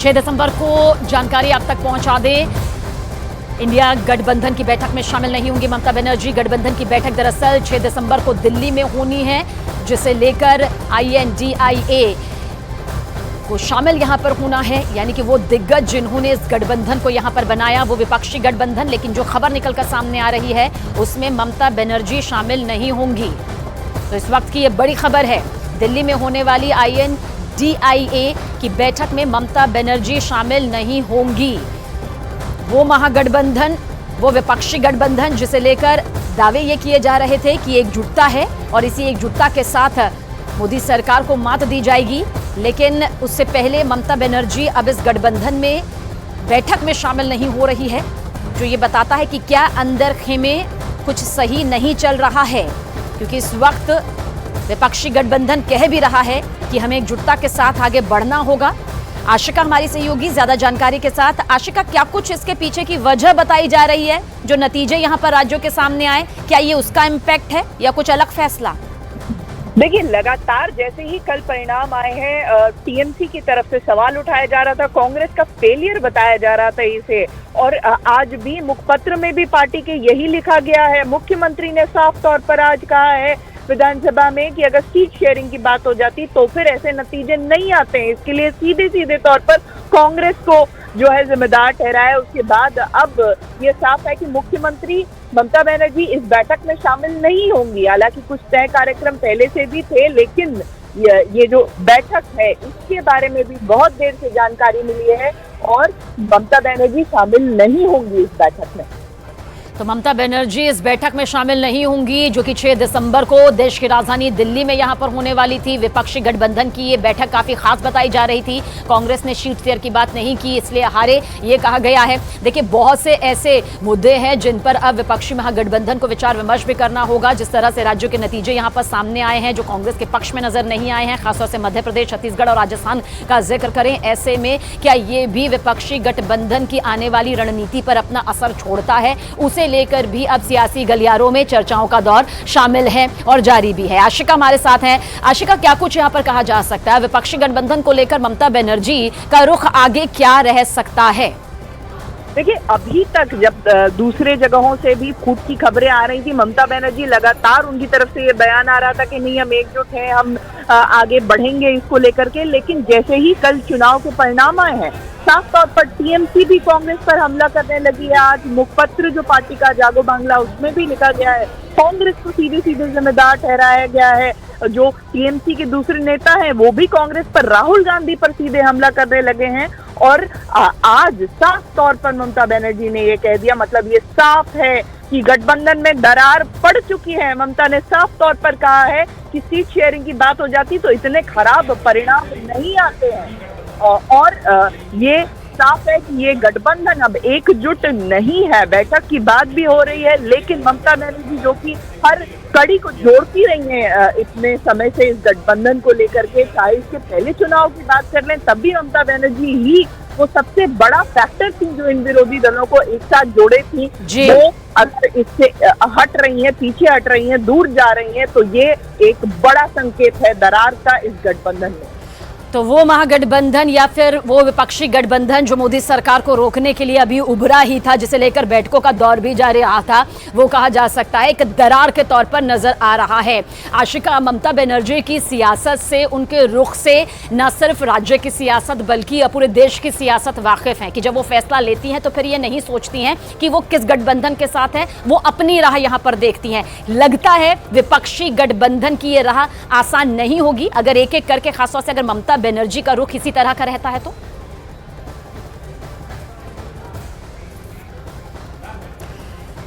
6 दिसंबर को जानकारी आप तक पहुंचा दें। इंडिया गठबंधन की बैठक में शामिल नहीं होंगी ममता बनर्जी। गठबंधन की बैठक दरअसल 6 दिसंबर को दिल्ली में होनी है, जिसे लेकर INDIA को शामिल यहां पर होना है, यानी कि वो दिग्गज जिन्होंने इस गठबंधन को यहां पर बनाया, वो विपक्षी गठबंधन। लेकिन जो खबर निकलकर सामने आ रही है उसमें ममता बनर्जी शामिल नहीं होंगी। तो इस वक्त की ये बड़ी खबर है, दिल्ली में होने वाली INDIA की बैठक में ममता बनर्जी शामिल नहीं होंगी। वो महागठबंधन, वो विपक्षी गठबंधन जिसे लेकर दावे ये किए जा रहे थे कि एकजुटता है और इसी एकजुटता के साथ मोदी सरकार को मात दी जाएगी, लेकिन उससे पहले ममता बनर्जी अब इस गठबंधन में बैठक में शामिल नहीं हो रही है, जो ये बताता है कि क्या अंदर खेमे कुछ सही नहीं चल रहा है। क्योंकि इस वक्त विपक्षी गठबंधन कह भी रहा है कि हमें एकजुटता के साथ आगे बढ़ना होगा। आशिका हमारी सहयोगी ज्यादा जानकारी के साथ। आशिका, क्या कुछ इसके पीछे की वजह बताई जा रही है, जो नतीजे यहां पर राज्यों के सामने आए, क्या ये उसका इम्पैक्ट है या कुछ अलग फैसला? देखिए, लगातार जैसे ही कल परिणाम आए हैं, TMC की तरफ से सवाल उठाया जा रहा था, कांग्रेस का फेलियर बताया जा रहा था इसे। और आज भी मुखपत्र में भी पार्टी के यही लिखा गया है। मुख्यमंत्री ने साफ तौर पर आज कहा है विधानसभा में कि अगर सीट शेयरिंग की बात हो जाती तो फिर ऐसे नतीजे नहीं आते हैं। इसके लिए सीधे सीधे तौर पर कांग्रेस को जो है जिम्मेदार ठहराया। उसके बाद अब ये साफ है कि मुख्यमंत्री ममता बनर्जी इस बैठक में शामिल नहीं होंगी। हालांकि कुछ तय कार्यक्रम पहले से भी थे, लेकिन ये जो बैठक है इसके बारे में भी बहुत देर से जानकारी मिली है और ममता बनर्जी शामिल नहीं होंगी इस बैठक में। तो ममता बनर्जी इस बैठक में शामिल नहीं होंगी, जो कि 6 दिसंबर को देश की राजधानी दिल्ली में यहां पर होने वाली थी। विपक्षी गठबंधन की ये बैठक काफी खास बताई जा रही थी। कांग्रेस ने सीट शेयर की बात नहीं की, इसलिए हारे, ये कहा गया है। देखिए, बहुत से ऐसे मुद्दे हैं जिन पर अब विपक्षी महागठबंधन को विचार विमर्श भी करना होगा। जिस तरह से राज्यों के नतीजे यहां पर सामने आए हैं, जो कांग्रेस के पक्ष में नजर नहीं आए हैं, खासतौर से मध्य प्रदेश, छत्तीसगढ़ और राजस्थान का जिक्र करें, ऐसे में क्या ये भी विपक्षी गठबंधन की आने वाली रणनीति पर अपना असर छोड़ता है? उसे लेकर भी अब सियासी गलियारों में चर्चाओं का दौर शामिल है और जारी भी है। आशिका हमारे साथ हैं। आशिका, क्या कुछ यहां पर कहा जा सकता है विपक्षी गठबंधन को लेकर? ममता बनर्जी का रुख आगे क्या रह सकता है? देखिए, अभी तक जब दूसरे जगहों से भी फूट की खबरें आ रही थी, ममता बनर्जी लगातार उनकी तरफ से ये बयान आ रहा था कि नहीं, हम एकजुट हैं, हम आगे बढ़ेंगे इसको लेकर के। लेकिन जैसे ही कल चुनाव के परिणाम आए हैं, साफ तौर पर TMC भी कांग्रेस पर हमला करने लगी है। आज मुखपत्र जो पार्टी का जागो बांग्ला, उसमें भी लिखा गया है कांग्रेस को सीधे सीधे जिम्मेदार ठहराया गया है। जो TMC के दूसरे नेता हैं वो भी कांग्रेस पर, राहुल गांधी पर सीधे हमला करने लगे हैं। और आज साफ तौर पर ममता बनर्जी ने ये कह दिया, मतलब ये साफ है कि गठबंधन में दरार पड़ चुकी है। ममता ने साफ तौर पर कहा है कि सीट शेयरिंग की बात हो जाती तो इतने खराब परिणाम नहीं आते हैं। और ये साफ है कि ये गठबंधन अब एकजुट नहीं है। बैठक की बात भी हो रही है, लेकिन ममता बनर्जी जो कि हर कड़ी को जोड़ती रही हैं इतने समय से इस गठबंधन को लेकर के, चाहे इसके पहले चुनाव की बात कर लें तब भी ममता बनर्जी ही वो सबसे बड़ा फैक्टर थी जो इन विरोधी दलों को एक साथ जोड़े थी। वो अगर इससे हट रही हैं, पीछे हट रही हैं, दूर जा रही हैं, तो ये एक बड़ा संकेत है दरार का इस गठबंधन में। तो वो महागठबंधन या फिर वो विपक्षी गठबंधन जो मोदी सरकार को रोकने के लिए अभी उभरा ही था, जिसे लेकर बैठकों का दौर भी जारी रहा था, वो कहा जा सकता है एक दरार के तौर पर नजर आ रहा है। आशिका, ममता बनर्जी की सियासत से, उनके रुख से न सिर्फ राज्य की सियासत बल्कि पूरे देश की सियासत वाकिफ है कि जब वो फैसला लेती हैं तो फिर ये नहीं सोचती हैं कि वो किस गठबंधन के साथ है, वो अपनी राह यहाँ पर देखती हैं। लगता है विपक्षी गठबंधन की ये राह आसान नहीं होगी अगर एक एक करके, खासतौर से अगर ममता बनर्जी का रुख इसी तरह का रहता है तो।